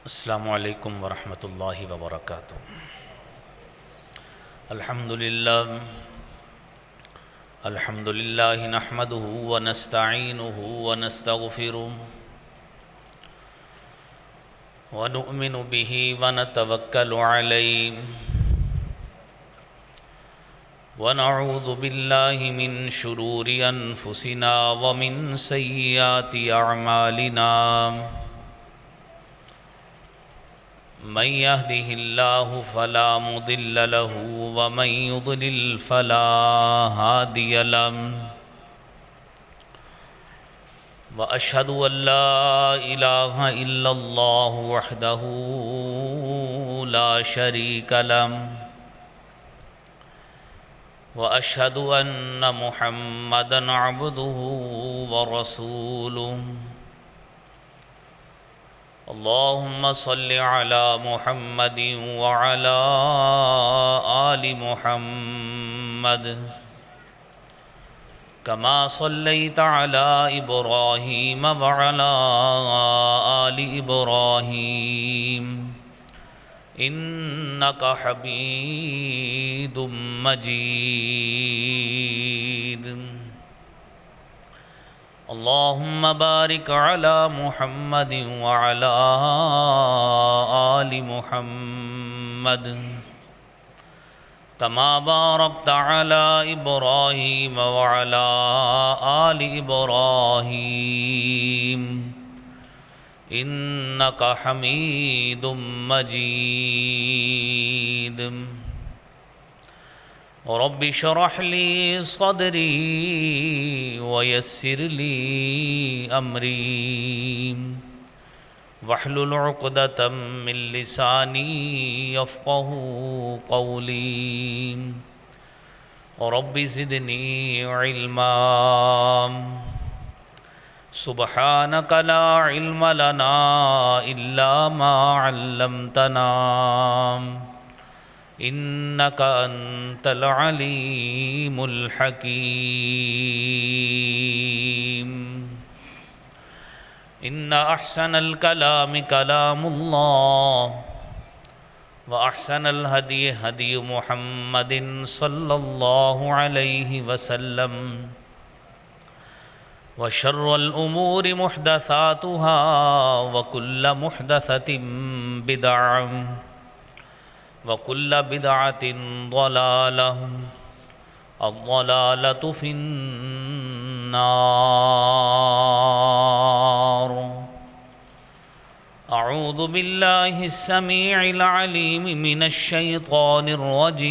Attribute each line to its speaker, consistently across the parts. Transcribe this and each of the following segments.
Speaker 1: السلام علیکم ورحمۃ اللہ وبرکاتہ۔ الحمد للہ نحمدہ ونستعینہ ونستغفرہ ونؤمن بہ ونتوکل علیہ ونعوذ باللہ من شرور انفسنا ومن سیئات اعمالنا من يهده الله فلا مضل له ومن يضلل فلا هادي له وأشهد أن لا إله إلا الله وحده لا شريك له وأشهد أن محمدا عبده ورسوله اللهم صل على محمد وعلى آل محمد كما صليت على إبراهيم وعلى آل إبراهيم إنك حميد مجيد اللهم بارك على محمد وعلى آل محمد كما باركت على إبراهيم وعلى آل إبراهيم إنك حميد مجيد رب اشرح لي صدري ويسر لي أمري واحلل عقدة من لساني يفقهوا قولي رب زدني علما سبحانك لا علم لنا إلا ما علمتنا إنك أنت العليم الحكيم إن أحسن الكلام كلام الله وأحسن الهدي هدي محمد صلى الله عليه وسلم وشر الأمور محدثاتها وكل محدثة بدعة وكل بدعة ضلالة الضلالة في النار أعوذ بالله السميع العليم من الشيطان الرجيم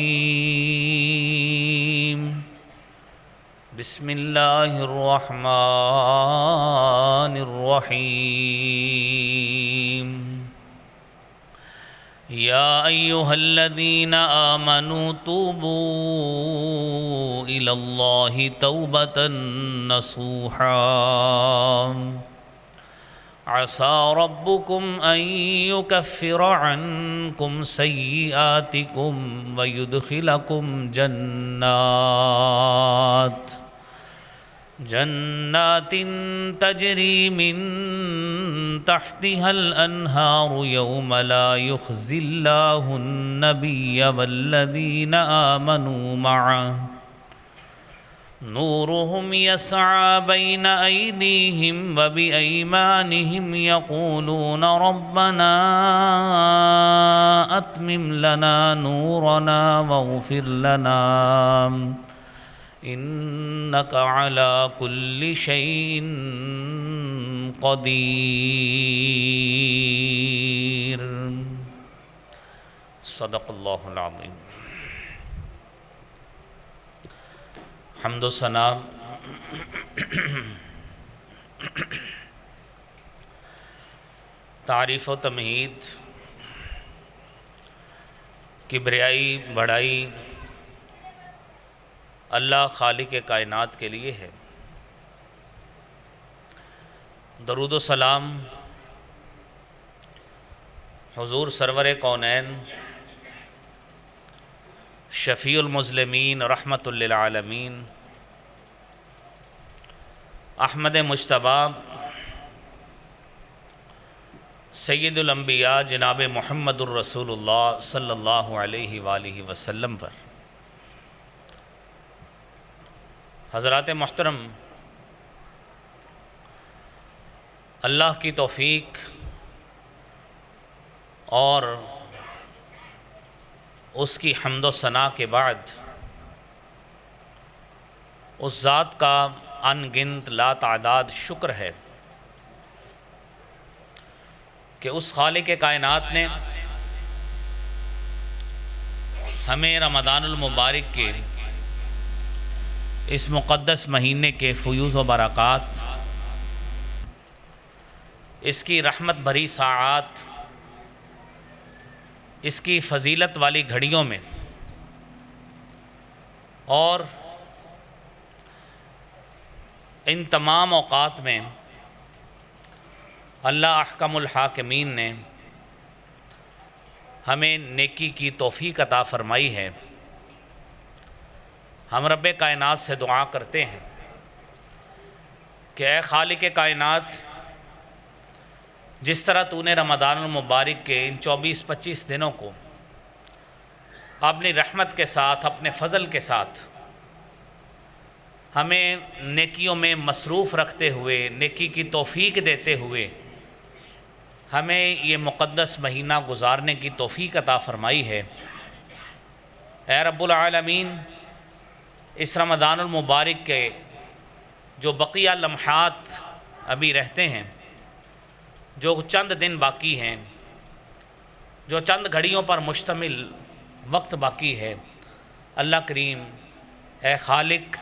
Speaker 1: بسم الله الرحمن الرحيم يا أيها الذين آمنوا توبوا إلى الله توبة نصوحا عسى ربكم أن يكفر عنكم سيئاتكم ويدخلكم جنات تجري من تحتها الأنهار يوم لا يخزي الله النبي والذين آمنوا معه نورهم يسعى بين أيديهم وبأيمانهم يقولون ربنا أتمم لنا نورنا واغفر لنا إنك على كل شيء قدير صدق اللہ العظیم۔ حمد و ثنا تعریف و تمہید کبریائی بڑائی اللہ خالق کائنات کے لیے ہے۔ درود و سلام حضور سرور کونین شفیع المذنبین رحمت للعالمین احمد مجتبیٰ سید الانبیاء جناب محمد الرسول اللہ صلی اللہ علیہ وآلہ وسلم پر۔ حضرات محترم، اللہ کی توفیق اور اس کی حمد و ثنا کے بعد اس ذات کا ان گنت لا تعداد شکر ہے کہ اس خالق کائنات نے ہمیں رمضان المبارک کے اس مقدس مہینے کے فیوز و برکات، اس کی رحمت بھری ساعات، اس کی فضیلت والی گھڑیوں میں اور ان تمام اوقات میں اللہ احکم الحاکمین نے ہمیں نیکی کی توفیق عطا فرمائی ہے۔ ہم رب کائنات سے دعا کرتے ہیں کہ اے خالق کائنات، جس طرح تو نے رمضان المبارک کے ان 24-25 دنوں کو اپنی رحمت کے ساتھ، اپنے فضل کے ساتھ ہمیں نیکیوں میں مصروف رکھتے ہوئے، نیکی کی توفیق دیتے ہوئے ہمیں یہ مقدس مہینہ گزارنے کی توفیق عطا فرمائی ہے، اے رب العالمین، اس رمضان المبارک کے جو بقیہ لمحات ابھی رہتے ہیں، جو چند دن باقی ہیں، جو چند گھڑیوں پر مشتمل وقت باقی ہے، اللہ کریم اے خالق،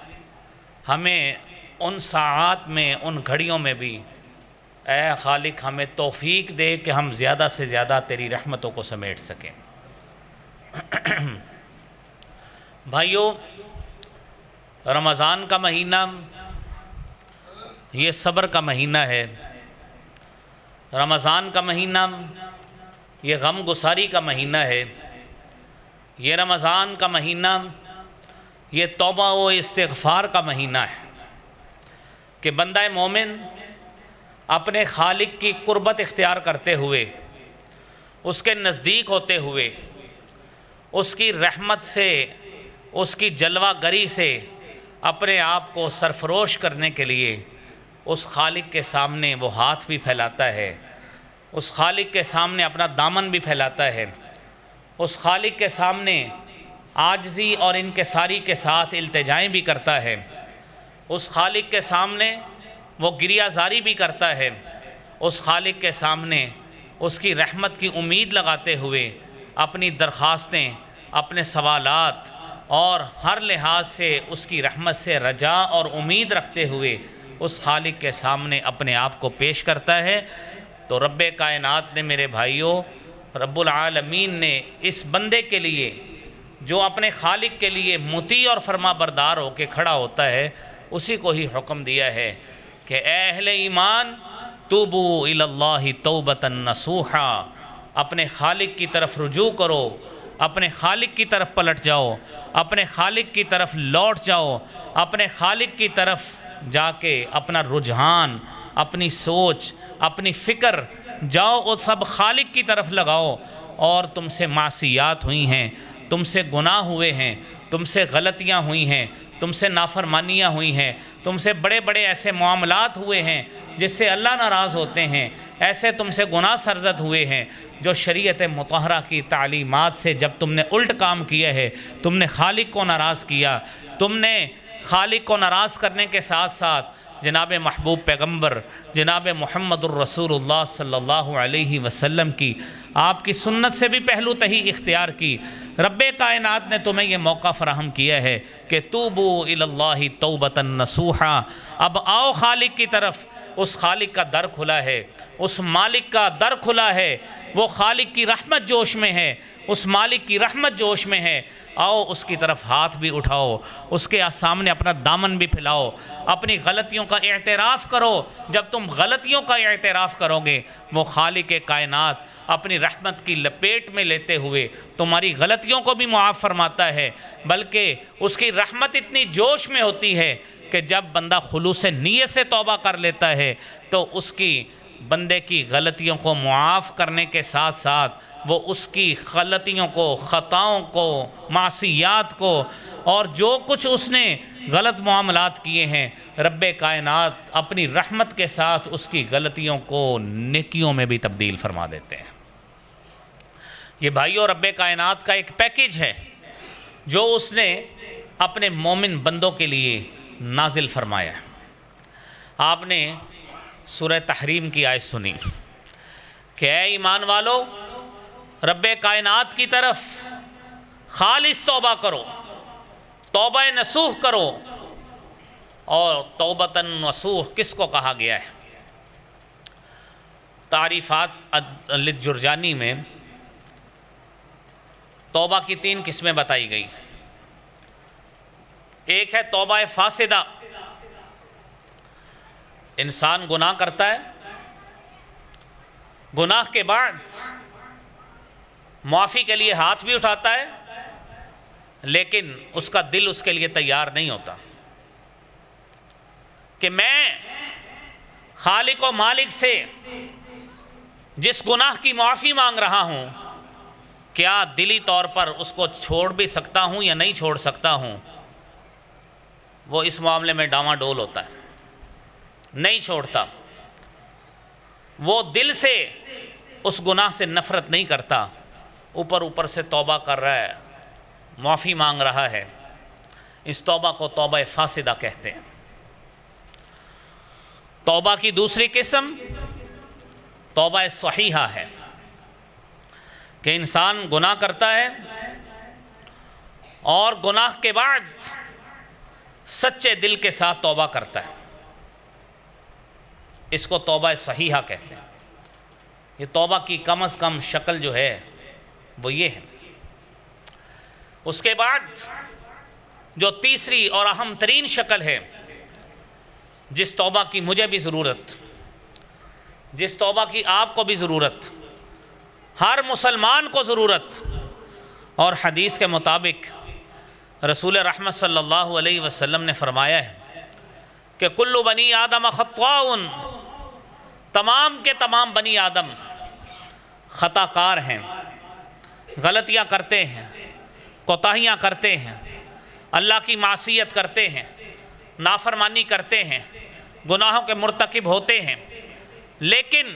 Speaker 1: ہمیں ان ساعات میں، ان گھڑیوں میں بھی اے خالق ہمیں توفیق دے کہ ہم زیادہ سے زیادہ تیری رحمتوں کو سمیٹ سکیں۔ بھائیو، رمضان کا مہینہ یہ صبر کا مہینہ ہے، رمضان کا مہینہ یہ غم گساری کا مہینہ ہے، یہ رمضان کا مہینہ یہ توبہ و استغفار کا مہینہ ہے کہ بندہ مومن اپنے خالق کی قربت اختیار کرتے ہوئے، اس کے نزدیک ہوتے ہوئے، اس کی رحمت سے، اس کی جلوہ گری سے اپنے آپ کو سرفروش کرنے کے لیے اس خالق کے سامنے وہ ہاتھ بھی پھیلاتا ہے، اس خالق کے سامنے اپنا دامن بھی پھیلاتا ہے، اس خالق کے سامنے عاجزی اور انکساری کے ساتھ التجائیں بھی کرتا ہے، اس خالق کے سامنے وہ گریہ زاری بھی کرتا ہے، اس خالق کے سامنے اس کی رحمت کی امید لگاتے ہوئے اپنی درخواستیں، اپنے سوالات اور ہر لحاظ سے اس کی رحمت سے رجا اور امید رکھتے ہوئے اس خالق کے سامنے اپنے آپ کو پیش کرتا ہے۔ تو رب کائنات نے، میرے بھائیوں، رب العالمین نے اس بندے کے لیے جو اپنے خالق کے لیے مطیع اور فرما بردار ہو کے کھڑا ہوتا ہے، اسی کو ہی حکم دیا ہے کہ اے اہل ایمان، توبو الی اللہ توبۃ نصوحا، اپنے خالق کی طرف رجوع کرو، اپنے خالق کی طرف پلٹ جاؤ، اپنے خالق کی طرف لوٹ جاؤ، اپنے خالق کی طرف جا کے اپنا رجحان، اپنی سوچ، اپنی فکر جاؤ اور سب خالق کی طرف لگاؤ۔ اور تم سے معصیات ہوئی ہیں، تم سے گناہ ہوئے ہیں، تم سے غلطیاں ہوئی ہیں، تم سے نافرمانیاں ہوئی ہیں، تم سے بڑے بڑے ایسے معاملات ہوئے ہیں جس سے اللہ ناراض ہوتے ہیں، ایسے تم سے گناہ سرزد ہوئے ہیں جو شریعت مطہرہ کی تعلیمات سے جب تم نے الٹ کام کیا ہے، تم نے خالق کو ناراض کیا، تم نے خالق کو ناراض کرنے کے ساتھ ساتھ جناب محبوب پیغمبر جناب محمد الرسول اللہ صلی اللہ علیہ وسلم کی، آپ کی سنت سے بھی پہلو تہی اختیار کی۔ رب کائنات نے تمہیں یہ موقع فراہم کیا ہے کہ توبو الی اللہ توبۃ نصوحا، اب آؤ خالق کی طرف۔ اس خالق کا در کھلا ہے، اس مالک کا در کھلا ہے، وہ خالق کی رحمت جوش میں ہے، اس مالک کی رحمت جوش میں ہے۔ آؤ اس کی طرف ہاتھ بھی اٹھاؤ، اس کے سامنے اپنا دامن بھی پھیلاؤ، اپنی غلطیوں کا اعتراف کرو۔ جب تم غلطیوں کا اعتراف کرو گے، وہ خالق کائنات اپنی رحمت کی لپیٹ میں لیتے ہوئے تمہاری غلطیوں کو بھی معاف فرماتا ہے، بلکہ اس کی رحمت اتنی جوش میں ہوتی ہے کہ جب بندہ خلوص نیت سے توبہ کر لیتا ہے تو اس کی بندے کی غلطیوں کو معاف کرنے کے ساتھ ساتھ وہ اس کی غلطیوں کو، خطاؤں کو، معصیات کو اور جو کچھ اس نے غلط معاملات کیے ہیں، رب کائنات اپنی رحمت کے ساتھ اس کی غلطیوں کو نیکیوں میں بھی تبدیل فرما دیتے ہیں۔ یہ بھائیو رب کائنات کا ایک پیکیج ہے جو اس نے اپنے مومن بندوں کے لیے نازل فرمایا ہے۔ آپ نے سورہ تحریم کی آیت سنی کہ اے ایمان والو، رب کائنات کی طرف خالص توبہ کرو، توبہ نصوح کرو۔ اور توبتاً نصوح کس کو کہا گیا ہے؟ تعریفات للجرجانی میں توبہ کی 3 قسمیں بتائی گئی۔ ایک ہے توبہ فاسدہ، انسان گناہ کرتا ہے، گناہ کے بعد معافی کے لیے ہاتھ بھی اٹھاتا ہے، لیکن اس کا دل اس کے لیے تیار نہیں ہوتا کہ میں خالق و مالک سے جس گناہ کی معافی مانگ رہا ہوں، کیا دلی طور پر اس کو چھوڑ بھی سکتا ہوں یا نہیں چھوڑ سکتا ہوں؟ وہ اس معاملے میں ڈاواں ڈول ہوتا ہے، نہیں چھوڑتا۔ وہ دل سے اس گناہ سے نفرت نہیں کرتا، اوپر اوپر سے توبہ کر رہا ہے، معافی مانگ رہا ہے۔ اس توبہ کو توبہ فاسدہ کہتے ہیں۔ توبہ کی دوسری قسم توبہ صحیحہ ہے کہ انسان گناہ کرتا ہے اور گناہ کے بعد سچے دل کے ساتھ توبہ کرتا ہے، اس کو توبہ صحیحہ کہتے ہیں۔ یہ توبہ کی کم از کم شکل جو ہے وہ یہ ہے۔ اس کے بعد جو تیسری اور اہم ترین شکل ہے، جس توبہ کی مجھے بھی ضرورت، جس توبہ کی آپ کو بھی ضرورت، ہر مسلمان کو ضرورت، اور حدیث کے مطابق رسول رحمت صلی اللہ علیہ وسلم نے فرمایا ہے کہ کل بنی آدم خطاء، تمام کے تمام بنی آدم خطا کار ہیں، غلطیاں کرتے ہیں، کوتاہیاں کرتے ہیں، اللہ کی معصیت کرتے ہیں، نافرمانی کرتے ہیں، گناہوں کے مرتکب ہوتے ہیں، لیکن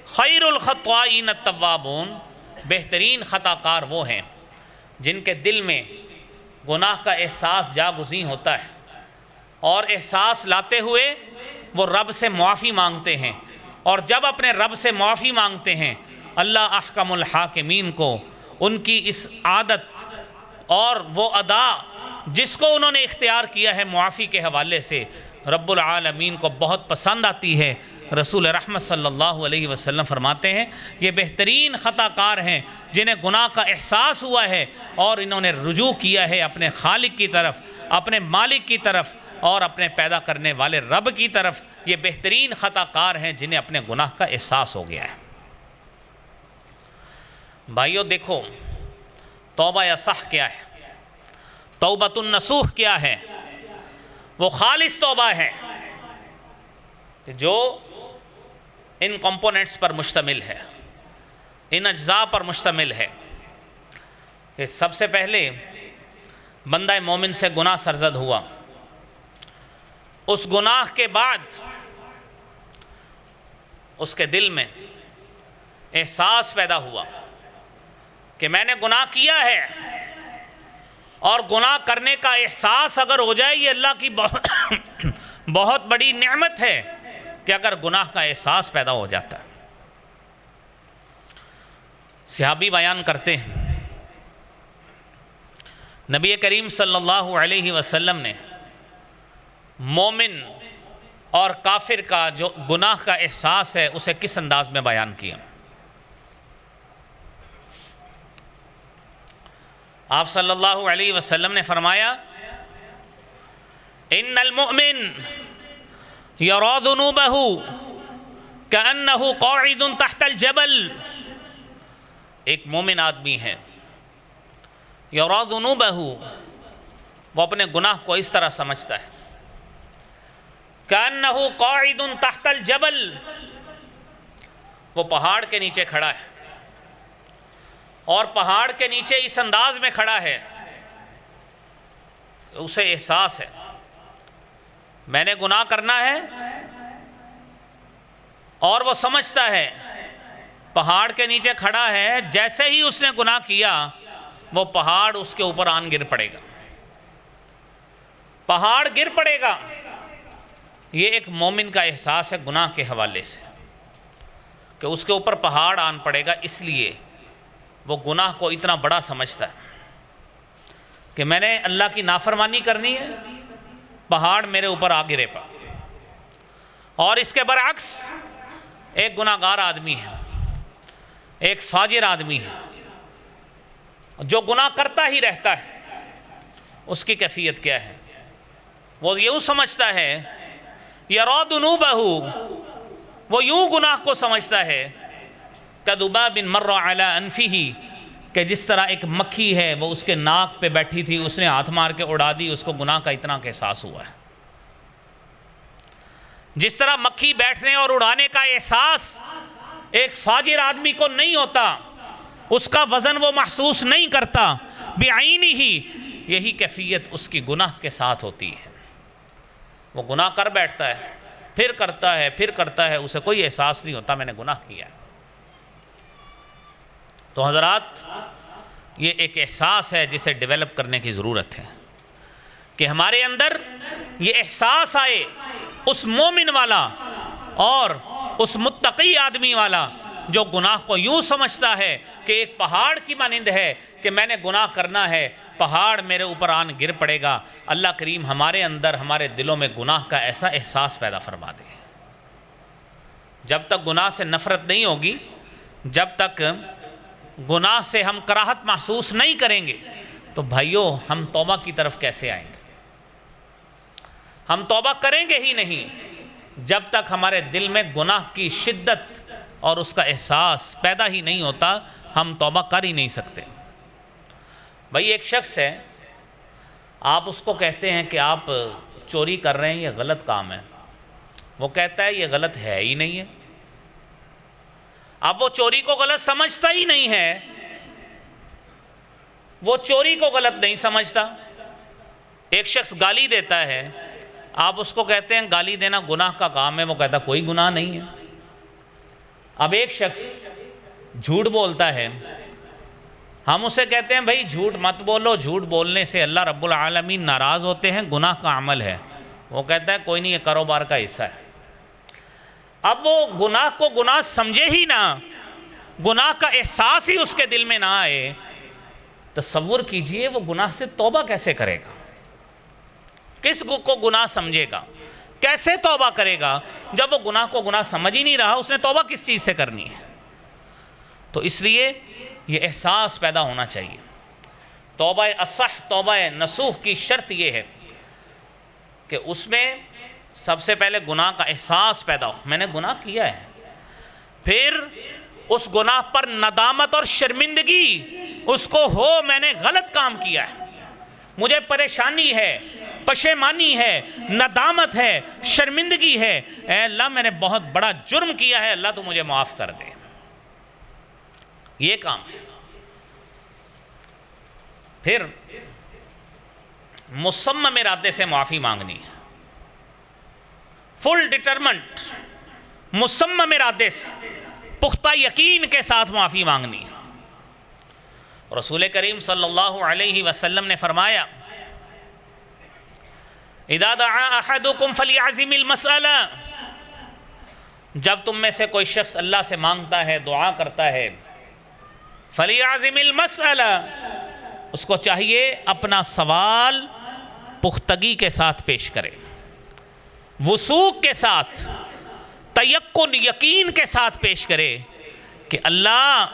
Speaker 1: خیر الخطائین التوابون، بہترین خطا کار وہ ہیں جن کے دل میں گناہ کا احساس جاگزیں ہوتا ہے، اور احساس لاتے ہوئے وہ رب سے معافی مانگتے ہیں، اور جب اپنے رب سے معافی مانگتے ہیں، اللہ احکم الحاکمین کو ان کی اس عادت اور وہ ادا جس کو انہوں نے اختیار کیا ہے معافی کے حوالے سے، رب العالمین کو بہت پسند آتی ہے۔ رسول رحمت صلی اللہ علیہ وسلم فرماتے ہیں یہ بہترین خطا کار ہیں جنہیں گناہ کا احساس ہوا ہے اور انہوں نے رجوع کیا ہے اپنے خالق کی طرف، اپنے مالک کی طرف اور اپنے پیدا کرنے والے رب کی طرف۔ یہ بہترین خطا کار ہیں جنہیں اپنے گناہ کا احساس ہو گیا ہے۔ بھائیو دیکھو، توبہ اصح کیا ہے، توبۃ النصوح کیا ہے؟ وہ خالص توبہ ہے جو ان کمپوننٹس پر مشتمل ہے، ان اجزاء پر مشتمل ہے کہ سب سے پہلے بندہ مومن سے گناہ سرزد ہوا، اس گناہ کے بعد اس کے دل میں احساس پیدا ہوا کہ میں نے گناہ کیا ہے، اور گناہ کرنے کا احساس اگر ہو جائے، یہ اللہ کی بہت بڑی نعمت ہے کہ اگر گناہ کا احساس پیدا ہو جاتا ہے۔ صحابی بیان کرتے ہیں نبی کریم صلی اللہ علیہ وسلم نے مومن اور کافر کا جو گناہ کا احساس ہے اسے کس انداز میں بیان کیا۔ آپ صلی اللہ علیہ وسلم نے فرمایا ان المؤمن یری ذنوبہ کأنہ قاعد تحت الجبل، ایک مومن آدمی ہے، یری ذنوبہ، وہ اپنے گناہ کو اس طرح سمجھتا ہے کأنہ قاعد تحت الجبل، وہ پہاڑ کے نیچے کھڑا ہے، اور پہاڑ کے نیچے اس انداز میں کھڑا ہے، اسے احساس ہے میں نے گناہ کرنا ہے، اور وہ سمجھتا ہے پہاڑ کے نیچے کھڑا ہے، جیسے ہی اس نے گناہ کیا وہ پہاڑ اس کے اوپر آن گر پڑے گا، پہاڑ گر پڑے گا۔ یہ ایک مومن کا احساس ہے گناہ کے حوالے سے کہ اس کے اوپر پہاڑ آن پڑے گا، اس لیے وہ گناہ کو اتنا بڑا سمجھتا ہے کہ میں نے اللہ کی نافرمانی کرنی ہے، پہاڑ میرے اوپر آ گرے پا۔ اور اس کے برعکس ایک گناہ گار آدمی ہے، ایک فاجر آدمی ہے جو گناہ کرتا ہی رہتا ہے، اس کی کیفیت کیا ہے؟ وہ یوں سمجھتا ہے یرا ذنوبہ، وہ یوں گناہ کو سمجھتا ہے کذباب مر علی انفہ، کہ جس طرح ایک مکھی ہے وہ اس کے ناک پہ بیٹھی تھی، اس نے ہاتھ مار کے اڑا دی، اس کو گناہ کا اتنا احساس ہوا ہے۔ جس طرح مکھی بیٹھنے اور اڑانے کا احساس ایک فاجر آدمی کو نہیں ہوتا، اس کا وزن وہ محسوس نہیں کرتا بعینی ہی، یہی کیفیت اس کی گناہ کے ساتھ ہوتی ہے۔ وہ گناہ کر بیٹھتا ہے، پھر کرتا ہے، پھر کرتا ہے، اسے کوئی احساس نہیں ہوتا میں نے گناہ کیا ہے۔ تو حضرات، یہ ایک احساس ہے جسے ڈیولپ کرنے کی ضرورت ہے کہ ہمارے اندر یہ احساس آئے، اس مومن والا اور اس متقی آدمی والا جو گناہ کو یوں سمجھتا ہے کہ ایک پہاڑ کی مانند ہے کہ میں نے گناہ کرنا ہے، پہاڑ میرے اوپر آن گر پڑے گا۔ اللہ کریم ہمارے اندر، ہمارے دلوں میں گناہ کا ایسا احساس پیدا فرما دے۔ جب تک گناہ سے نفرت نہیں ہوگی، جب تک گناہ سے ہم کراہت محسوس نہیں کریں گے، تو بھائیو ہم توبہ کی طرف کیسے آئیں گے؟ ہم توبہ کریں گے ہی نہیں جب تک ہمارے دل میں گناہ کی شدت اور اس کا احساس پیدا ہی نہیں ہوتا، ہم توبہ کر ہی نہیں سکتے۔ بھائی ایک شخص ہے، آپ اس کو کہتے ہیں کہ آپ چوری کر رہے ہیں، یہ غلط کام ہے، وہ کہتا ہے یہ غلط ہے ہی نہیں ہے۔ اب وہ چوری کو غلط سمجھتا ہی نہیں ہے، وہ چوری کو غلط نہیں سمجھتا۔ ایک شخص گالی دیتا ہے، آپ اس کو کہتے ہیں گالی دینا گناہ کا کام ہے، وہ کہتا کوئی گناہ نہیں ہے۔ اب ایک شخص جھوٹ بولتا ہے، ہم اسے کہتے ہیں بھائی جھوٹ مت بولو، جھوٹ بولنے سے اللہ رب العالمین ناراض ہوتے ہیں، گناہ کا عمل ہے، وہ کہتا ہے کوئی نہیں، یہ کاروبار کا حصہ ہے۔ اب وہ گناہ کو گناہ سمجھے ہی نہ، گناہ کا احساس ہی اس کے دل میں نہ آئے، تصور کیجئے وہ گناہ سے توبہ کیسے کرے گا؟ کس کو گناہ سمجھے گا؟ کیسے توبہ کرے گا جب وہ گناہ کو گناہ سمجھ ہی نہیں رہا؟ اس نے توبہ کس چیز سے کرنی ہے؟ تو اس لیے یہ احساس پیدا ہونا چاہیے۔ توبہ اصح، توبہ نصوح کی شرط یہ ہے کہ اس میں سب سے پہلے گناہ کا احساس پیدا ہو، میں نے گناہ کیا ہے، پھر اس گناہ پر ندامت اور شرمندگی اس کو ہو، میں نے غلط کام کیا ہے، مجھے پریشانی ہے، پشیمانی ہے، ندامت ہے، شرمندگی ہے، اے اللہ میں نے بہت بڑا جرم کیا ہے، اللہ تو مجھے معاف کر دے۔ یہ کام ہے۔ پھر مصمم ارادے سے معافی مانگنی ہے، فل ڈٹرمنٹ، مصمم ارادے سے، پختہ یقین کے ساتھ معافی مانگنی ہے۔ رسول کریم صلی اللہ علیہ وسلم نے فرمایا اذا دعا احدکم فلیعزم المسئلہ، جب تم میں سے کوئی شخص اللہ سے مانگتا ہے، دعا کرتا ہے، فلیعزم المسئلہ، اس کو چاہیے اپنا سوال پختگی کے ساتھ پیش کرے، وثوق کے ساتھ، تیقن، یقین کے ساتھ پیش کرے کہ اللہ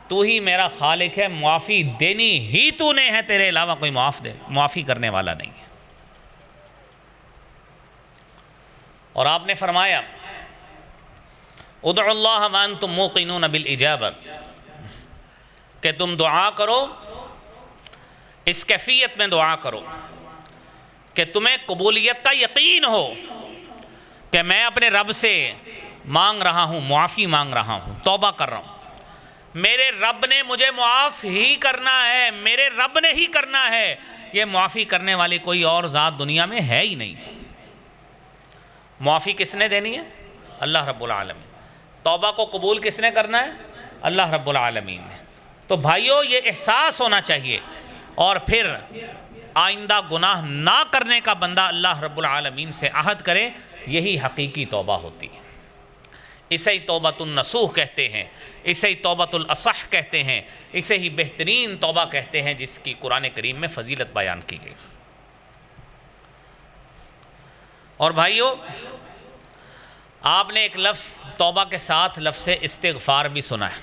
Speaker 1: تو ہی میرا خالق ہے، معافی دینی ہی تو نے ہے، تیرے علاوہ کوئی معافی کرنے والا نہیں ہے۔ اور آپ نے فرمایا ادعوا اللہ وانتم موقنون بالاجابہ، کہ تم دعا کرو، اس کیفیت میں دعا کرو کہ تمہیں قبولیت کا یقین ہو کہ میں اپنے رب سے مانگ رہا ہوں، معافی مانگ رہا ہوں، توبہ کر رہا ہوں، میرے رب نے مجھے معاف ہی کرنا ہے، میرے رب نے ہی کرنا ہے، یہ معافی کرنے والی کوئی اور ذات دنیا میں ہے ہی نہیں۔ معافی کس نے دینی ہے؟ اللہ رب العالمین۔ توبہ کو قبول کس نے کرنا ہے؟ اللہ رب العالمین نے۔ تو بھائیو، یہ احساس ہونا چاہیے، اور پھر آئندہ گناہ نہ کرنے کا بندہ اللہ رب العالمین سے عہد کرے، یہی حقیقی توبہ ہوتی ہے۔ اسے ہی توبۃ النصوح کہتے ہیں، اسے ہی توبۃ الاصح کہتے ہیں، اسے ہی بہترین توبہ کہتے ہیں، جس کی قرآن کریم میں فضیلت بیان کی گئی۔ اور بھائیو، آپ نے ایک لفظ توبہ کے ساتھ لفظ استغفار بھی سنا ہے،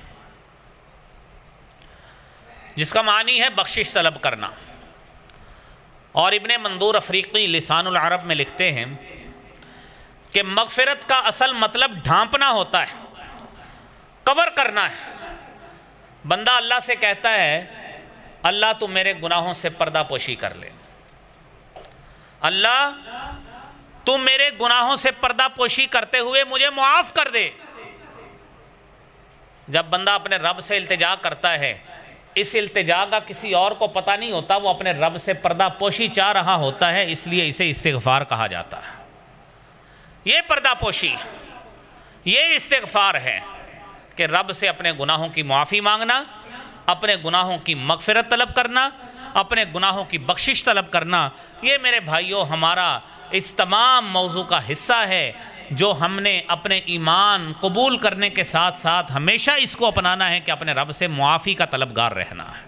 Speaker 1: جس کا معنی ہے بخشش طلب کرنا۔ اور ابن منظور افریقی لسان العرب میں لکھتے ہیں کہ مغفرت کا اصل مطلب ڈھانپنا ہوتا ہے، کور کرنا ہے۔ بندہ اللہ سے کہتا ہے، اللہ تو میرے گناہوں سے پردہ پوشی کر لے، اللہ تو میرے گناہوں سے پردہ پوشی کرتے ہوئے مجھے معاف کر دے۔ جب بندہ اپنے رب سے التجا کرتا ہے، اس التجا کا کسی اور کو پتہ نہیں ہوتا، وہ اپنے رب سے پردہ پوشی چاہ رہا ہوتا ہے، اس لیے اسے استغفار کہا جاتا ہے۔ یہ پردہ پوشی، یہ استغفار ہے کہ رب سے اپنے گناہوں کی معافی مانگنا، اپنے گناہوں کی مغفرت طلب کرنا، اپنے گناہوں کی بخشش طلب کرنا۔ یہ میرے بھائیوں ہمارا اس تمام موضوع کا حصہ ہے، جو ہم نے اپنے ایمان قبول کرنے کے ساتھ ساتھ ہمیشہ اس کو اپنانا ہے کہ اپنے رب سے معافی کا طلبگار رہنا ہے۔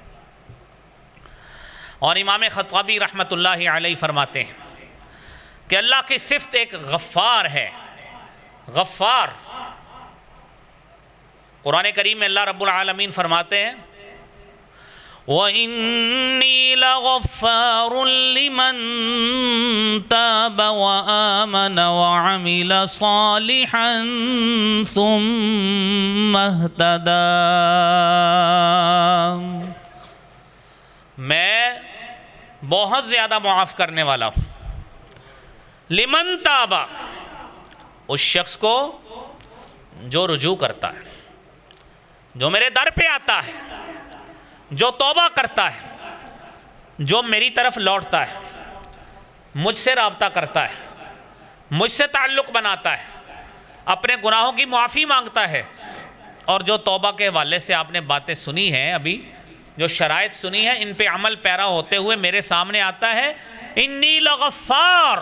Speaker 1: اور امام خطابی رحمۃ اللہ علیہ فرماتے ہیں کہ اللہ کی صفت ایک غفار ہے، غفار۔ قرآن کریم میں اللہ رب العالمین فرماتے ہیں، وَإِنِّي لَغَفَّارٌ لِمَن تَابَ وَآمَنَ وَعَمِلَ صَالِحًا ثُمَّ اهْتَدَىٰ۔ میں بہت زیادہ معاف کرنے والا ہوں، لمن تابا، اس شخص کو جو رجوع کرتا ہے، جو میرے در پہ آتا ہے، جو توبہ کرتا ہے، جو میری طرف لوٹتا ہے، مجھ سے رابطہ کرتا ہے، مجھ سے تعلق بناتا ہے، اپنے گناہوں کی معافی مانگتا ہے، اور جو توبہ کے حوالے سے آپ نے باتیں سنی ہیں، ابھی جو شرائط سنی ہیں، ان پہ عمل پیرا ہوتے ہوئے میرے سامنے آتا ہے، انی لغفار۔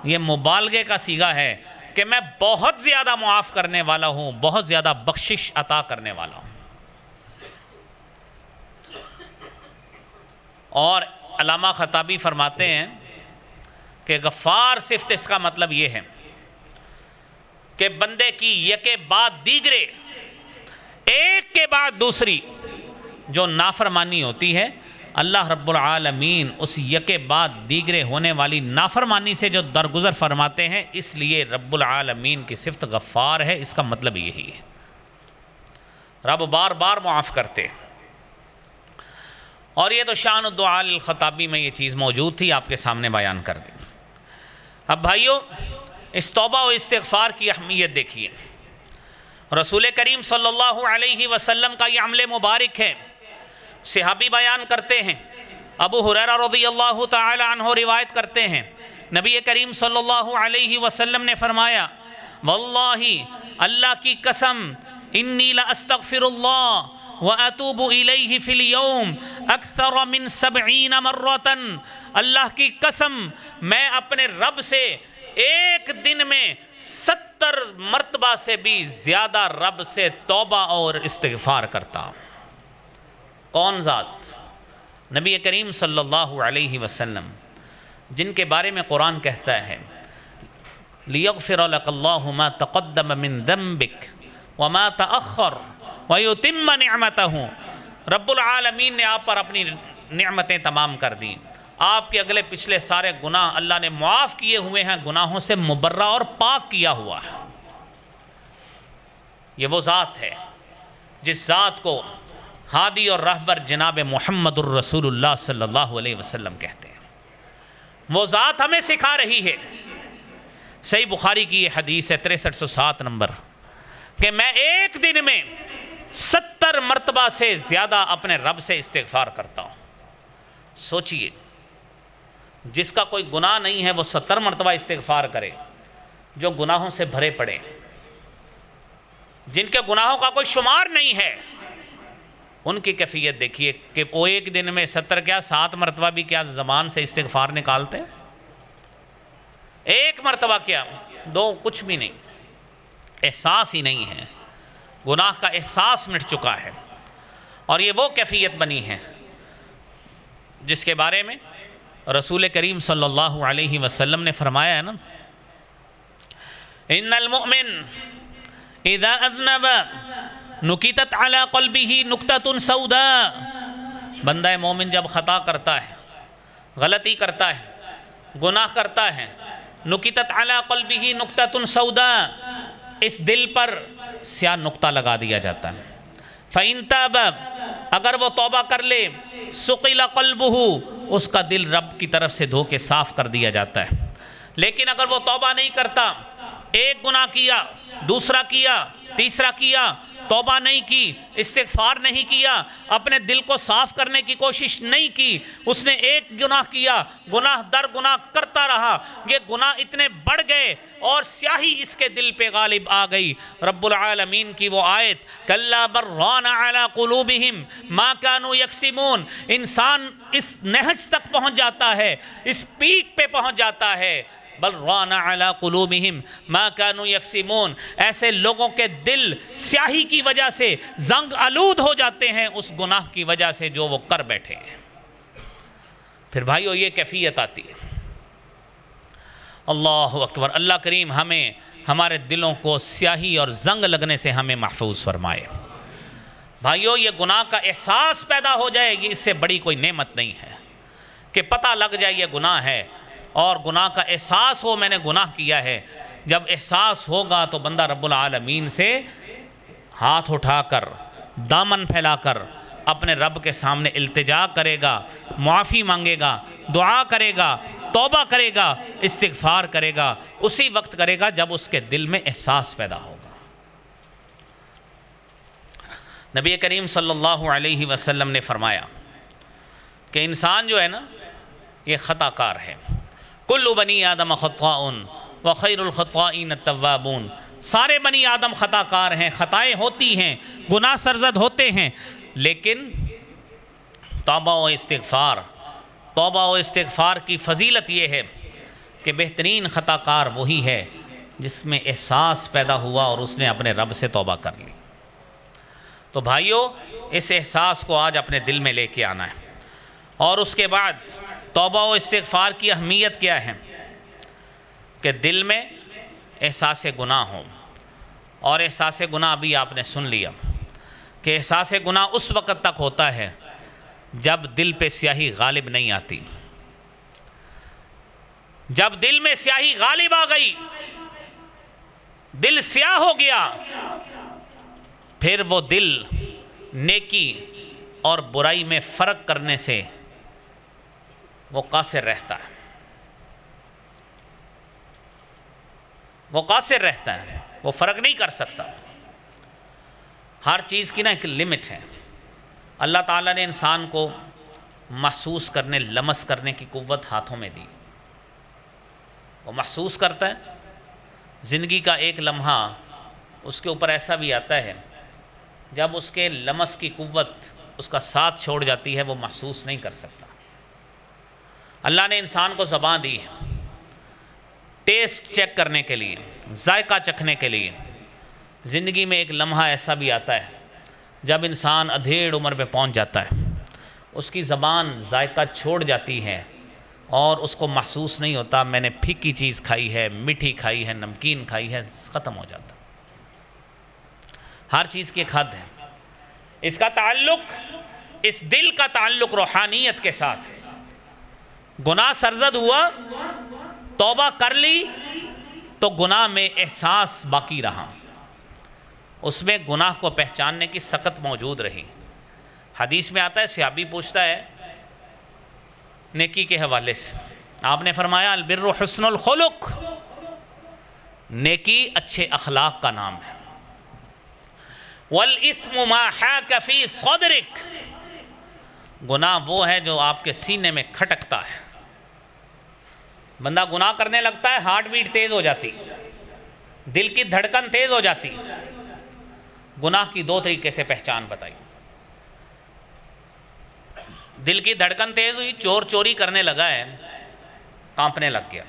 Speaker 1: یہ مبالغے کا صیغہ ہے کہ میں بہت زیادہ معاف کرنے والا ہوں، بہت زیادہ بخشش عطا کرنے والا ہوں۔ اور علامہ خطابی فرماتے ہیں کہ غفار صفت اس کا مطلب یہ ہے کہ بندے کی یکے بعد دیگرے، ایک کے بعد دوسری جو نافرمانی ہوتی ہے، اللہ رب العالمین اس یکے بعد دیگرے ہونے والی نافرمانی سے جو درگزر فرماتے ہیں، اس لیے رب العالمین کی صفت غفار ہے۔ اس کا مطلب یہی ہے، رب بار بار معاف کرتے۔ اور یہ تو شان الدعاء الخطابی میں یہ چیز موجود تھی، آپ کے سامنے بیان کر دی۔ اب بھائیو، اس توبہ و استغفار کی اہمیت دیکھیے۔ رسول کریم صلی اللہ علیہ وسلم کا یہ عمل مبارک ہے۔ صحابی بیان کرتے ہیں، ابو ہریرہ رضی اللہ تعالی عنہ روایت کرتے ہیں، نبی کریم صلی اللہ علیہ وسلم نے فرمایا، واللہ، اللہ کی قسم، انی لاستغفر اللہ وَأَتُوبُ إِلَيْهِ فِي الْيَوْمِ أَكْثَرَ مِن 70 مرة۔ اللہ کی قسم، میں اپنے رب سے ایک دن میں 70 مرتبہ سے بھی زیادہ رب سے توبہ اور استغفار کرتا ہوں۔ کون ذات؟ نبی کریم صلی اللہ علیہ وسلم، جن کے بارے میں قرآن کہتا ہے، لِيَغْفِرَ لَكَ اللَّهُ مَا تَقَدَّمَ مِن ذَنبِكَ وَمَا تَأَخَّرَ وَيُتِمَّ نِعْمَتَهُ۔ رب العالمین نے آپ پر اپنی نعمتیں تمام کر دیں، آپ کے اگلے پچھلے سارے گناہ اللہ نے معاف کیے ہوئے ہیں، گناہوں سے مبرہ اور پاک کیا ہوا ہے۔ یہ وہ ذات ہے جس ذات کو ہادی اور رہبر جناب محمد الرسول اللہ صلی اللہ علیہ وسلم کہتے ہیں۔ وہ ذات ہمیں سکھا رہی ہے، صحیح بخاری کی یہ حدیث ہے 6307 نمبر، کہ میں ایک دن میں 70 مرتبہ سے زیادہ اپنے رب سے استغفار کرتا ہوں۔ سوچئے، جس کا کوئی گناہ نہیں ہے وہ 70 مرتبہ استغفار کرے، جو گناہوں سے بھرے پڑے، جن کے گناہوں کا کوئی شمار نہیں ہے، ان کی کیفیت دیکھیے کہ وہ ایک دن میں 70 کیا 7 مرتبہ بھی کیا زبان سے استغفار نکالتے ہیں، ایک مرتبہ کیا 2، کچھ بھی نہیں، احساس ہی نہیں ہے، گناہ کا احساس مٹ چکا ہے۔ اور یہ وہ کیفیت بنی ہے جس کے بارے میں رسول کریم صلی اللہ علیہ وسلم نے فرمایا ہے نا، ان المؤمن اذا اذنب نکتت علی قلبہ نکتۃ سوداء، بندہ مومن جب خطا کرتا ہے، غلطی کرتا ہے، گناہ کرتا ہے، نکتت علی قلبہ نکتۃ سوداء، اس دل پر سیاہ نقطہ لگا دیا جاتا ہے۔ فَإِن تَابَ، اگر وہ توبہ کر لے، سُقِلَ قَلْبُهُ، اس کا دل رب کی طرف سے دھو کے صاف کر دیا جاتا ہے۔ لیکن اگر وہ توبہ نہیں کرتا، ایک گناہ کیا، دوسرا کیا، تیسرا کیا، توبہ نہیں کی، استغفار نہیں کیا، اپنے دل کو صاف کرنے کی کوشش نہیں کی، اس نے ایک گناہ کیا، گناہ در گناہ کرتا رہا، یہ گناہ اتنے بڑھ گئے اور سیاہی اس کے دل پہ غالب آ گئی۔ رب العالمین کی وہ آیت کَلَّا بَلْ رَانَ عَلَىٰ قُلُوبِهِمْ مَا كَانُوا يَكْسِبُونَ، انسان اس نہج تک پہنچ جاتا ہے، اس پیک پہ پہنچ جاتا ہے، بل ران علی قلوبہم ما کانوا یکسبون، ایسے لوگوں کے دل سیاہی کی وجہ سے زنگ آلود ہو جاتے ہیں اس گناہ کی وجہ سے جو وہ کر بیٹھے ہیں۔ پھر بھائیو یہ کیفیت آتی ہے۔ اللہ اکبر، اللہ کریم ہمیں ہمارے دلوں کو سیاہی اور زنگ لگنے سے ہمیں محفوظ فرمائے۔ بھائیو یہ گناہ کا احساس پیدا ہو جائے گی، اس سے بڑی کوئی نعمت نہیں ہے کہ پتہ لگ جائے یہ گناہ ہے اور گناہ کا احساس ہو میں نے گناہ کیا ہے۔ جب احساس ہوگا تو بندہ رب العالمین سے ہاتھ اٹھا کر، دامن پھیلا کر اپنے رب کے سامنے التجا کرے گا، معافی مانگے گا، دعا کرے گا، توبہ کرے گا، استغفار کرے گا، اسی وقت کرے گا جب اس کے دل میں احساس پیدا ہوگا۔ نبی کریم صلی اللہ علیہ وسلم نے فرمایا کہ انسان جو ہے نا یہ خطا کار ہے، کل بنی آدم خطاء وخیر الخطائین التوابون، سارے بنی آدم خطا کار ہیں، خطائیں ہوتی ہیں، گناہ سرزد ہوتے ہیں، لیکن توبہ و استغفار کی فضیلت یہ ہے کہ بہترین خطا کار وہی ہے جس میں احساس پیدا ہوا اور اس نے اپنے رب سے توبہ کر لی۔ تو بھائیو اس احساس کو آج اپنے دل میں لے کے آنا ہے۔ اور اس کے بعد توبہ و استغفار کی اہمیت کیا ہے کہ دل میں احساس گناہ ہو، اور احساس گناہ ابھی آپ نے سن لیا کہ احساس گناہ اس وقت تک ہوتا ہے جب دل پہ سیاہی غالب نہیں آتی۔ جب دل میں سیاہی غالب آ گئی، دل سیاہ ہو گیا، پھر وہ دل نیکی اور برائی میں فرق کرنے سے وہ قاصر رہتا ہے، وہ قاصر رہتا ہے، وہ فرق نہیں کر سکتا۔ ہر چیز کی نا ایک لمٹ ہے۔ اللہ تعالیٰ نے انسان کو محسوس کرنے، لمس کرنے کی قوت ہاتھوں میں دی، وہ محسوس کرتا ہے۔ زندگی کا ایک لمحہ اس کے اوپر ایسا بھی آتا ہے جب اس کے لمس کی قوت اس کا ساتھ چھوڑ جاتی ہے، وہ محسوس نہیں کر سکتا۔ اللہ نے انسان کو زبان دی ہے ٹیسٹ چیک کرنے کے لیے، ذائقہ چکھنے کے لیے۔ زندگی میں ایک لمحہ ایسا بھی آتا ہے جب انسان ادھیڑ عمر پہ پہنچ جاتا ہے، اس کی زبان ذائقہ چھوڑ جاتی ہے اور اس کو محسوس نہیں ہوتا میں نے پھیکی چیز کھائی ہے، میٹھی کھائی ہے، نمکین کھائی ہے، ختم ہو جاتا۔ ہر چیز کی ایک حد ہے۔ اس کا تعلق، اس دل کا تعلق روحانیت کے ساتھ ہے۔ گناہ سرزد ہوا، توبہ کر لی تو گناہ میں احساس باقی رہا، اس میں گناہ کو پہچاننے کی سکت موجود رہی۔ حدیث میں آتا ہے، صحابی پوچھتا ہے نیکی کے حوالے سے، آپ نے فرمایا البر حسن الخلق، نیکی اچھے اخلاق کا نام ہے۔ وَالْإِثْمُ مَا حَاكَ فِي صَدْرِكَ، گناہ وہ ہے جو آپ کے سینے میں کھٹکتا ہے۔ بندہ گناہ کرنے لگتا ہے، ہارٹ بیٹ تیز ہو جاتی، دل کی دھڑکن تیز ہو جاتی۔ گناہ کی دو طریقے سے پہچان بتائی۔ دل کی دھڑکن تیز ہوئی، چور چوری کرنے لگا ہے، کانپنے لگ گیا،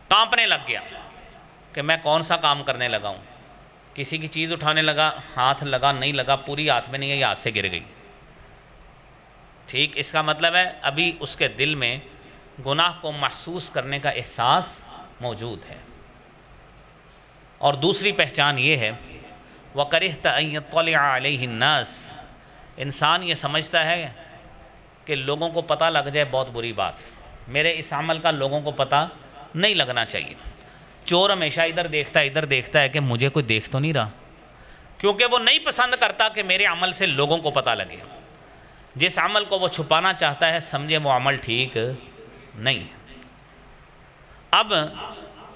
Speaker 1: کانپنے لگ گیا کہ میں کون سا کام کرنے لگا ہوں۔ کسی کی چیز اٹھانے لگا، ہاتھ لگا نہیں لگا، پوری ہاتھ میں نہیں ہے، یہ ہاتھ سے گر گئی۔ ٹھیک، اس کا مطلب ہے ابھی اس کے دل میں گناہ کو محسوس کرنے کا احساس موجود ہے۔ اور دوسری پہچان یہ ہے وَكَرِهْتَ أَن يَطَّلِعَ عَلَيْهِ النَّاسِ، انسان یہ سمجھتا ہے کہ لوگوں کو پتہ لگ جائے بہت بری بات، میرے اس عمل کا لوگوں کو پتہ نہیں لگنا چاہیے۔ چور ہمیشہ ادھر دیکھتا ہے کہ مجھے کوئی دیکھ تو نہیں رہا، کیونکہ وہ نہیں پسند کرتا کہ میرے عمل سے لوگوں کو پتہ لگے۔ جس عمل کو وہ چھپانا چاہتا ہے سمجھے وہ عمل ٹھیک نہیں ہے۔ اب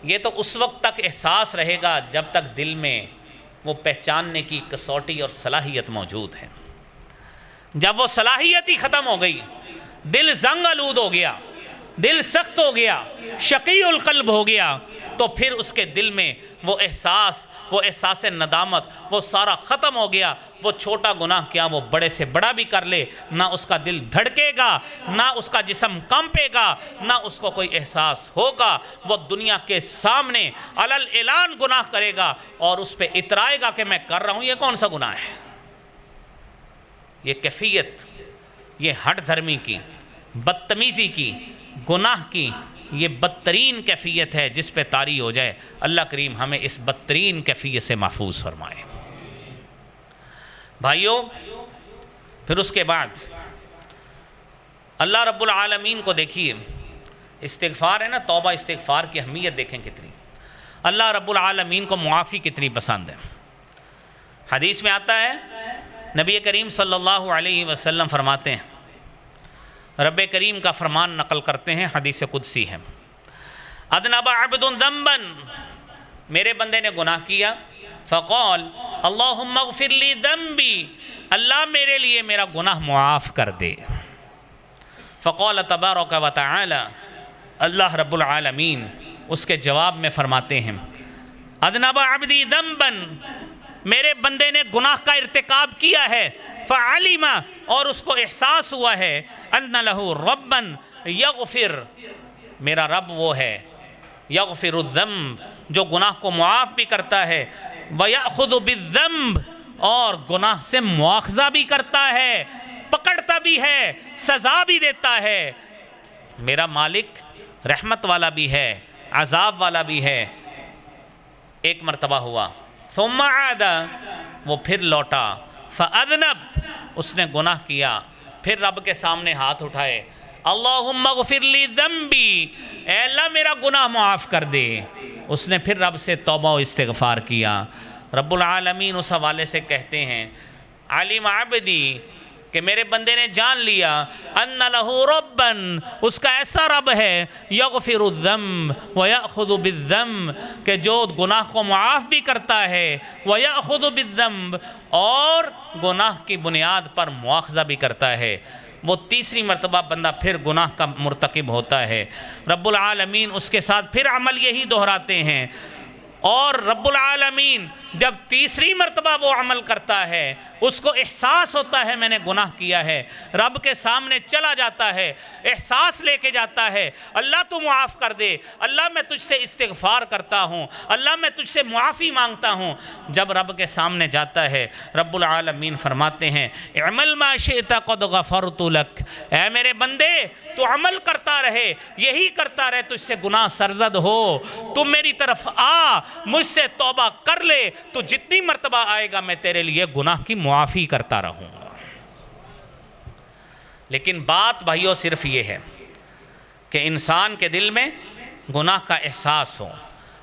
Speaker 1: یہ تو اس وقت تک احساس رہے گا جب تک دل میں وہ پہچاننے کی کسوٹی اور صلاحیت موجود ہے۔ جب وہ صلاحیت ہی ختم ہو گئی، دل زنگ آلود ہو گیا، دل سخت ہو گیا، شقی القلب ہو گیا، تو پھر اس کے دل میں وہ احساس ندامت وہ سارا ختم ہو گیا۔ وہ چھوٹا گناہ کیا وہ بڑے سے بڑا بھی کر لے، نہ اس کا دل دھڑکے گا، نہ اس کا جسم کانپے گا، نہ اس کو کوئی احساس ہوگا۔ وہ دنیا کے سامنے علل اعلان گناہ کرے گا اور اس پہ اترائے گا کہ میں کر رہا ہوں۔ یہ کون سا گناہ ہے؟ یہ کیفیت، یہ ہٹ دھرمی کی، بدتمیزی کی، گناہ کی یہ بدترین کیفیت ہے جس پہ طاری ہو جائے۔ اللہ کریم ہمیں اس بدترین کیفیت سے محفوظ فرمائے۔ بھائیوں، پھر اس کے بعد اللہ رب العالمین کو دیکھیے، استغفار ہے نا، توبہ استغفار کی اہمیت دیکھیں کتنی۔ اللہ رب العالمین کو معافی کتنی پسند ہے۔ حدیث میں آتا ہے، نبی کریم صلی اللہ علیہ وسلم فرماتے ہیں، رب کریم کا فرمان نقل کرتے ہیں، حدیث قدسی ہے، اذنب عبد ذنبا، میرے بندے نے گناہ کیا، فقال اللہم اغفر لی ذنبی، اللہ میرے لیے میرا گناہ معاف کر دے۔ فقال تبارک و تعالی، اللہ رب العالمین اس کے جواب میں فرماتے ہیں، اذنب عبدی ذنبا، میرے بندے نے گناہ کا ارتکاب کیا ہے، فعلم، اور اس کو احساس ہوا ہے، ان لہ ربا یغفر، میرا رب وہ ہے، یغفر الذنب، جو گناہ کو معاف بھی کرتا ہے، ویأخذ بالذنب، اور گناہ سے مواخذہ بھی کرتا ہے، پکڑتا بھی ہے، سزا بھی دیتا ہے۔ میرا مالک رحمت والا بھی ہے، عذاب والا بھی ہے۔ ایک مرتبہ ہوا، ثم عاد، وہ پھر لوٹا، فاذنب، اس نے گناہ کیا، پھر رب کے سامنے ہاتھ اٹھائے، اللہم اغفر لی ذنبی، اے اللہ میرا گناہ معاف کر دے۔ اس نے پھر رب سے توبہ و استغفار کیا۔ رب العالمین اس حوالے سے کہتے ہیں، علم عبدی، کہ میرے بندے نے جان لیا، ان لہ ربا، اس کا ایسا رب ہے، یغفر الذنب ویأخذ بالذنب، کہ جو گناہ کو معاف بھی کرتا ہے، ویأخذ بالذنب، اور گناہ کی بنیاد پر مواخذہ بھی کرتا ہے۔ وہ تیسری مرتبہ بندہ پھر گناہ کا مرتکب ہوتا ہے، رب العالمین اس کے ساتھ پھر عمل یہی دہراتے ہیں، اور رب العالمین جب تیسری مرتبہ وہ عمل کرتا ہے، اس کو احساس ہوتا ہے میں نے گناہ کیا ہے، رب کے سامنے چلا جاتا ہے، احساس لے کے جاتا ہے، اللہ تو معاف کر دے، اللہ میں تجھ سے استغفار کرتا ہوں، اللہ میں تجھ سے معافی مانگتا ہوں۔ جب رب کے سامنے جاتا ہے، رب العالمین فرماتے ہیں، اعمل ما شئت قد غفرت لک، اے میرے بندے تو عمل کرتا رہے، یہی کرتا رہے، تجھ سے گناہ سرزد ہو، تم میری طرف آ، مجھ سے توبہ کر لے، تو جتنی مرتبہ آئے گا میں تیرے لیے گناہ کی معافی کرتا رہوں گا۔ لیکن بات بھائیوں صرف یہ ہے کہ انسان کے دل میں گناہ کا احساس ہو۔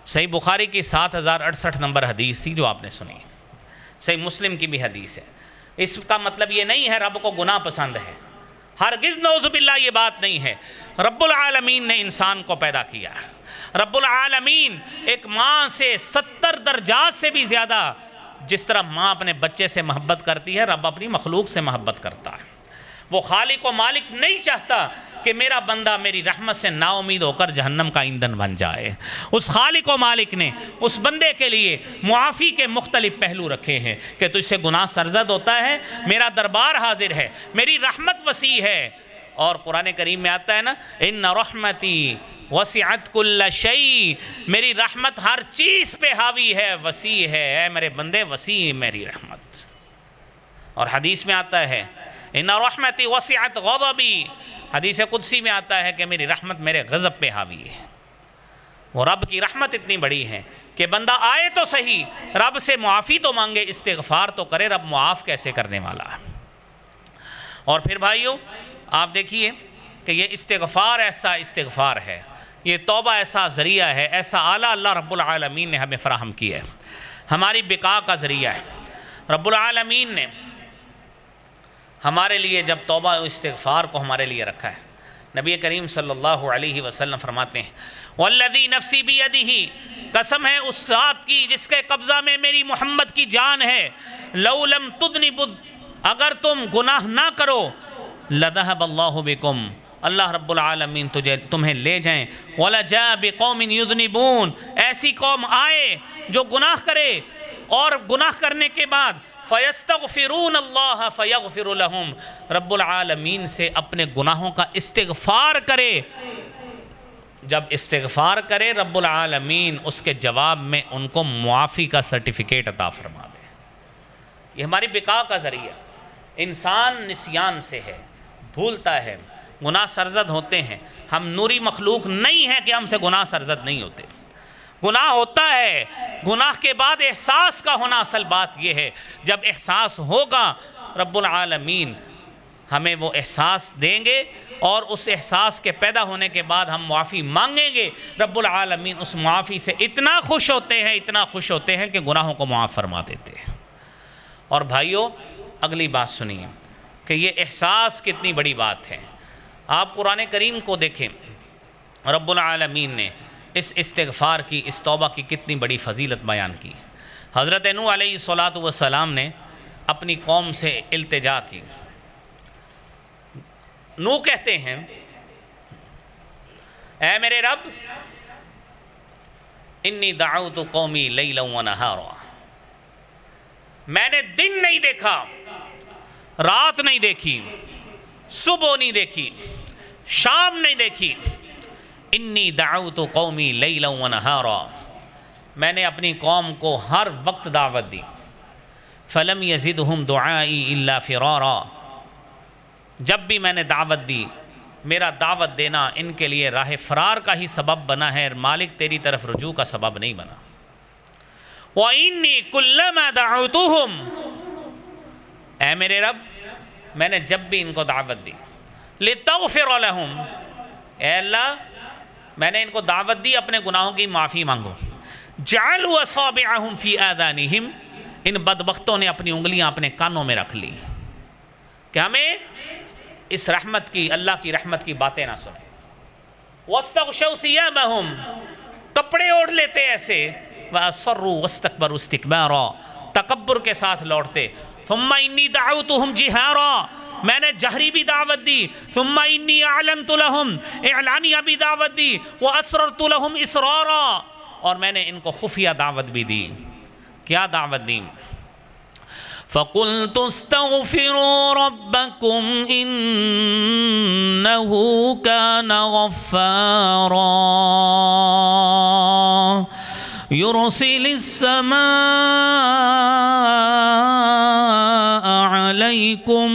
Speaker 1: صحیح بخاری کی 7068 نمبر حدیث تھی جو آپ نے سنی، صحیح مسلم کی بھی حدیث ہے۔ اس کا مطلب یہ نہیں ہے رب کو گناہ پسند ہے، ہرگز نعوذ باللہ یہ بات نہیں ہے۔ رب العالمین نے انسان کو پیدا کیا، رب العالمین ایک ماں سے 70 درجات سے بھی زیادہ جس طرح ماں اپنے بچے سے محبت کرتی ہے، رب اپنی مخلوق سے محبت کرتا ہے۔ وہ خالق و مالک نہیں چاہتا کہ میرا بندہ میری رحمت سے نا امید ہو کر جہنم کا ایندھن بن جائے۔ اس خالق و مالک نے اس بندے کے لیے معافی کے مختلف پہلو رکھے ہیں کہ تجھ سے گناہ سرزد ہوتا ہے، میرا دربار حاضر ہے، میری رحمت وسیع ہے۔ اور قرآن کریم میں آتا ہے نا، ان رحمتی وسعت کل شیء، میری رحمت ہر چیز پہ حاوی ہے، وسیع ہے، اے میرے بندے وسیع میری رحمت۔ اور حدیث میں آتا ہے ان رحمتی وسعت غضبی، حدیث قدسی میں آتا ہے کہ میری رحمت میرے غضب پہ حاوی ہے۔ وہ رب کی رحمت اتنی بڑی ہے کہ بندہ آئے تو صحیح، رب سے معافی تو مانگے، استغفار تو کرے، رب معاف کیسے کرنے والا ہے۔ اور پھر بھائیو آپ دیکھیے کہ یہ استغفار ایسا استغفار ہے، یہ توبہ ایسا ذریعہ ہے، ایسا اعلیٰ اللہ رب العالمین نے ہمیں فراہم کیا ہے، ہماری بقا کا ذریعہ ہے۔ رب العالمین نے ہمارے لیے جب توبہ و استغفار کو ہمارے لیے رکھا ہے، نبی کریم صلی اللہ علیہ وسلم فرماتے ہیں والذی نفسی بیدہ، قسم ہے اس ذات کی جس کے قبضہ میں میری محمد کی جان ہے، لو لم تذنبوا، اگر تم گناہ نہ کرو، لذهب اللہ بکم، اللہ رب العالمین تمہیں لے جائیں، وَلَجَاءَ بِقَوْمٍ يُذْنِبُونَ، ایسی قوم آئے جو گناہ کرے، اور گناہ کرنے کے بعد فَيَسْتَغْفِرُونَ اللَّهَ فَيَغْفِرُ لَهُمْ، رب العالمین سے اپنے گناہوں کا استغفار کرے۔ جب استغفار کرے رب العالمین اس کے جواب میں ان کو معافی کا سرٹیفکیٹ عطا فرما دے۔ یہ ہماری بقا کا ذریعہ۔ انسان نسیان سے ہے، بھولتا ہے، گناہ سرزد ہوتے ہیں، ہم نوری مخلوق نہیں ہیں کہ ہم سے گناہ سرزد نہیں ہوتے، گناہ ہوتا ہے۔ گناہ کے بعد احساس کا ہونا اصل بات یہ ہے، جب احساس ہوگا رب العالمین ہمیں وہ احساس دیں گے، اور اس احساس کے پیدا ہونے کے بعد ہم معافی مانگیں گے، رب العالمین اس معافی سے اتنا خوش ہوتے ہیں، اتنا خوش ہوتے ہیں کہ گناہوں کو معاف فرما دیتے ہیں۔ اور بھائیو اگلی بات سنیے کہ یہ احساس کتنی بڑی بات ہے۔ آپ قرآن کریم کو دیکھیں، رب العالمین نے اس استغفار کی، اس توبہ کی کتنی بڑی فضیلت بیان کی۔ حضرت نوح علیہ السلام نے اپنی قوم سے التجا کی۔ نوح کہتے ہیں اے میرے رب انی دعوت قومی لیلا و نہارا، میں نے دن نہیں دیکھا، رات نہیں دیکھی، صبح نہیں دیکھی، شام نہیں دیکھی، انی دعوت قومی لیلا و نہارا، میں نے اپنی قوم کو ہر وقت دعوت دی، فلم یزدہم دعائی الا فرارا، جب بھی میں نے دعوت دی میرا دعوت دینا ان کے لیے راہ فرار کا ہی سبب بنا ہے، مالک تیری طرف رجوع کا سبب نہیں بنا۔ وَإِنِّي كُلَّمَا دَعَوْتُهُمْ، اے میرے رب میں نے جب بھی ان کو دعوت دی، لِتَغْفِرَ لَهُمْ، اے اللہ میں نے ان کو دعوت دی اپنے گناہوں کی معافی مانگو، جَعَلُوا أَصَابِعَهُمْ فِي آذَانِهِمْ، ان بدبختوں نے اپنی انگلیاں اپنے کانوں میں رکھ لی کہ ہمیں اس رحمت کی، اللہ کی رحمت کی باتیں نہ سنیں۔ وَاسْتَغْشَوْا ثِيَابَهُمْ، کپڑے اوڑھ لیتے ایسے، وَأَصَرُّوا وَاسْتَكْبَرُوا اسْتِكْبَارًا، تکبر کے ساتھ لوٹتے۔ ثُمَّ إِنِّي دَعَوْتُهُمْ جِهَارًا، میں نے جہری بھی دعوت دی، ثُمَّ إِنِّي أَعْلَنْتُ لَهُمْ، اعلانیہ بھی دعوت دی، وَأَسْرَرْتُ لَهُمْ إِسْرَارًا، اور میں نے ان کو خفیہ دعوت بھی دی۔ کیا دعوت دی؟ فَقُلْتُ اسْتَغْفِرُوا رَبَّكُمْ إِنَّهُ كَانَ غَفَّارًا يُرْسِلِ السَّمَاءَ عَلَيْكُمْ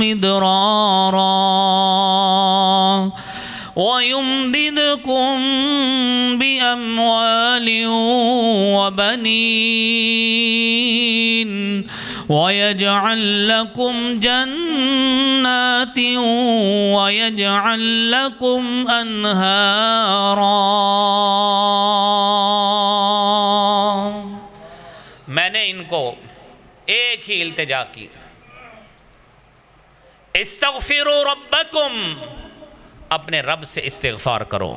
Speaker 1: مِدْرَارًا وَيُمْدِدْكُمْ بِأَمْوَالٍ وَبَنِينَ وَيَجْعَلْ لَكُمْ جَنَّاتٍ وَيَجْعَلْ لَكُمْ أَنْهَارًا۔ میں نے ان کو ایک ہی التجا کی، استغفروا ربکم، اپنے رب سے استغفار کرو،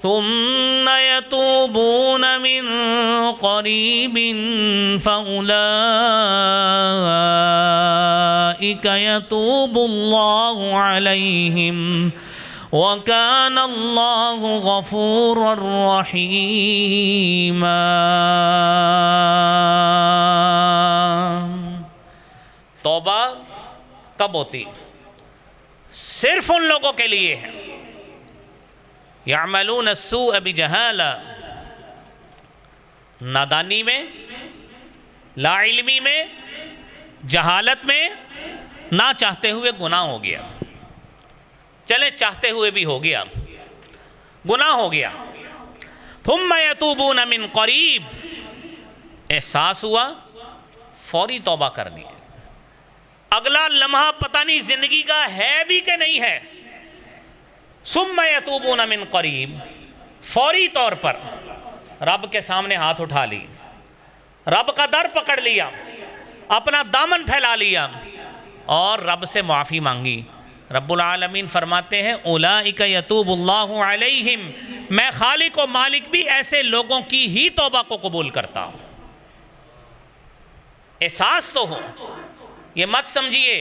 Speaker 1: ثم يتوبون من قريب فأولئك يتوب الله عليهم وكان الله غفورا رحيما۔ توبہ کب ہوتی؟ صرف ان لوگوں کے لیے ہے یعملون السوء بجہالہ، نادانی میں، لا علمی میں، جہالت میں، نہ چاہتے ہوئے گناہ ہو گیا، چلے چاہتے ہوئے بھی ہو گیا، گناہ ہو گیا، ثم یتوبون من قریب، احساس ہوا فوری توبہ کرنی ہے، اگلا لمحہ پتہ نہیں زندگی کا ہے بھی کہ نہیں ہے، ثم یتوبون من قریب، فوری طور پر رب کے سامنے ہاتھ اٹھا لی، رب کا در پکڑ لیا، اپنا دامن پھیلا لیا اور رب سے معافی مانگی۔ رب العالمین فرماتے ہیں اولئک یتوب اللہ علیہم، میں خالق و مالک بھی ایسے لوگوں کی ہی توبہ کو قبول کرتا ہوں۔ احساس تو ہو، یہ مت سمجھیے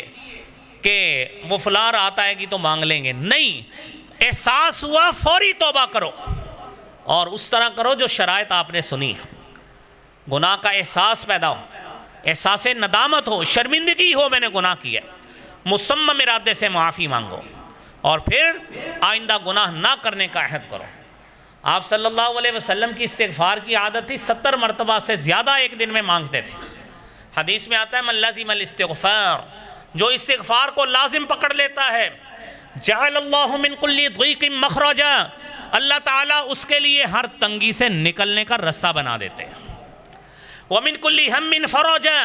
Speaker 1: کہ وہ فلاں آتا ہے کہ تو مانگ لیں گے، نہیں، احساس ہوا فوری توبہ کرو، اور اس طرح کرو جو شرائط آپ نے سنی، گناہ کا احساس پیدا ہو، احساس ندامت ہو، شرمندگی ہو میں نے گناہ کیا، مصمم ارادے سے معافی مانگو، اور پھر آئندہ گناہ نہ کرنے کا عہد کرو۔ آپ صلی اللہ علیہ وسلم کی استغفار کی عادت تھی 70 مرتبہ سے زیادہ ایک دن میں مانگتے تھے۔ حدیث میں آتا ہے من لازم الاستغفار، جو استغفار کو لازم پکڑ لیتا ہے جعل اللہ من کل ضیق مخرجا، اللہ تعالیٰ اس کے لیے ہر تنگی سے نکلنے کا رستہ بنا دیتے ہیں، ومن کل ہم فرجا،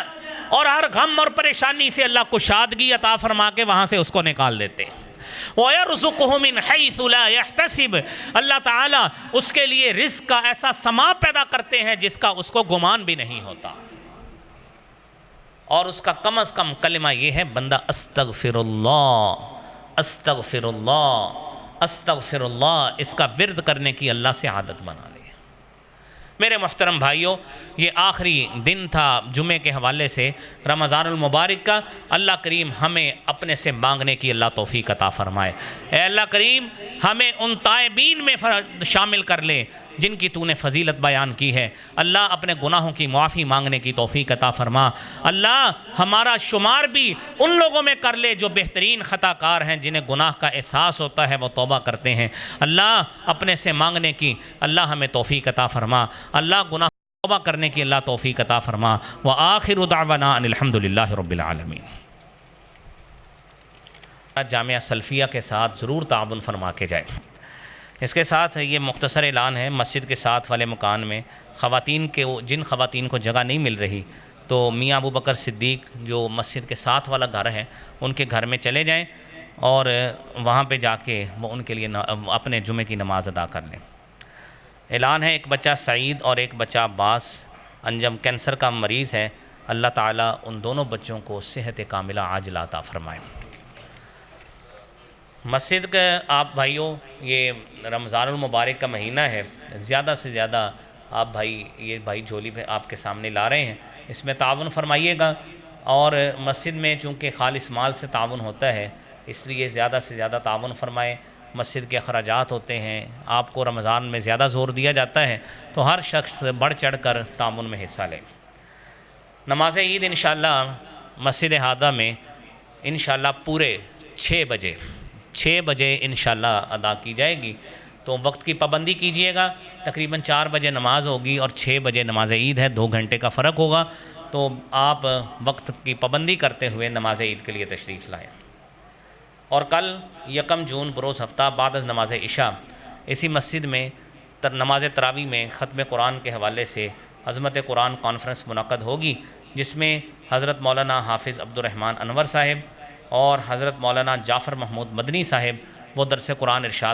Speaker 1: اور ہر غم اور پریشانی سے اللہ کو شادگی عطا فرما کے وہاں سے اس کو نکال دیتے ہیں، وَيَرْزُقُهُ مِنْ حَيْثُ لَا يَحْتَسِبْ، اللہ تعالیٰ اس کے لیے رزق کا ایسا سما پیدا کرتے ہیں جس کا اس کو گمان بھی نہیں ہوتا، اور اس کا کم از کم کلمہ یہ ہے بندہ استغفر اللہ استغفر اللہ استغفر اللہ، اس کا ورد کرنے کی اللہ سے عادت بنا لے۔ میرے محترم بھائیوں، یہ آخری دن تھا جمعے کے حوالے سے رمضان المبارک کا، اللہ کریم ہمیں اپنے سے مانگنے کی اللہ توفیق عطا فرمائے۔ اے اللہ کریم ہمیں ان تائبین میں شامل کر لے جن کی تو نے فضیلت بیان کی ہے، اللہ اپنے گناہوں کی معافی مانگنے کی توفیق عطا فرما، اللہ ہمارا شمار بھی ان لوگوں میں کر لے جو بہترین خطا کار ہیں، جنہیں گناہ کا احساس ہوتا ہے وہ توبہ کرتے ہیں، اللہ اپنے سے مانگنے کی اللہ ہمیں توفیق عطا فرما، اللہ گناہ توبہ کرنے کی اللہ توفیق عطا فرما، وآخر دعوانا ان الحمدللہ رب العالمین۔ جامعہ سلفیہ کے ساتھ ضرور تعاون فرما کے جائے۔ اس کے ساتھ یہ مختصر اعلان ہے، مسجد کے ساتھ والے مکان میں خواتین کے جن خواتین کو جگہ نہیں مل رہی تو میاں ابو بکر صدیق جو مسجد کے ساتھ والا گھر ہے ان کے گھر میں چلے جائیں اور وہاں پہ جا کے وہ ان کے لیے اپنے جمعے کی نماز ادا کر لیں۔ اعلان ہے، ایک بچہ سعید اور ایک بچہ عباس انجم کینسر کا مریض ہے، اللہ تعالیٰ ان دونوں بچوں کو صحت کاملہ عاجلہ عطا فرمائے۔ مسجد کا آپ بھائیوں، یہ رمضان المبارک کا مہینہ ہے، زیادہ سے زیادہ آپ بھائی یہ بھائی جھولی پہ آپ کے سامنے لا رہے ہیں، اس میں تعاون فرمائیے گا، اور مسجد میں چونکہ خالص مال سے تعاون ہوتا ہے اس لیے زیادہ سے زیادہ تعاون فرمائیں۔ مسجد کے اخراجات ہوتے ہیں، آپ کو رمضان میں زیادہ زور دیا جاتا ہے، تو ہر شخص بڑھ چڑھ کر تعاون میں حصہ لے۔ نماز عید انشاءاللہ مسجد ہادہ میں انشاءاللہ پورے 6 بجے انشاءاللہ ادا کی جائے گی، تو وقت کی پابندی کیجئے گا، تقریباً 4 بجے نماز ہوگی اور 6 بجے نماز عید ہے، 2 گھنٹے کا فرق ہوگا، تو آپ وقت کی پابندی کرتے ہوئے نماز عید کے لیے تشریف لائیں۔ اور کل 1 جون بروز ہفتہ بعد از نماز عشاء اسی مسجد میں نماز تراویح میں ختم قرآن کے حوالے سے عظمت قرآن کانفرنس منعقد ہوگی، جس میں حضرت مولانا حافظ عبدالرحمن انور صاحب اور حضرت مولانا جعفر محمود مدنی صاحب وہ درس قرآن ارشاد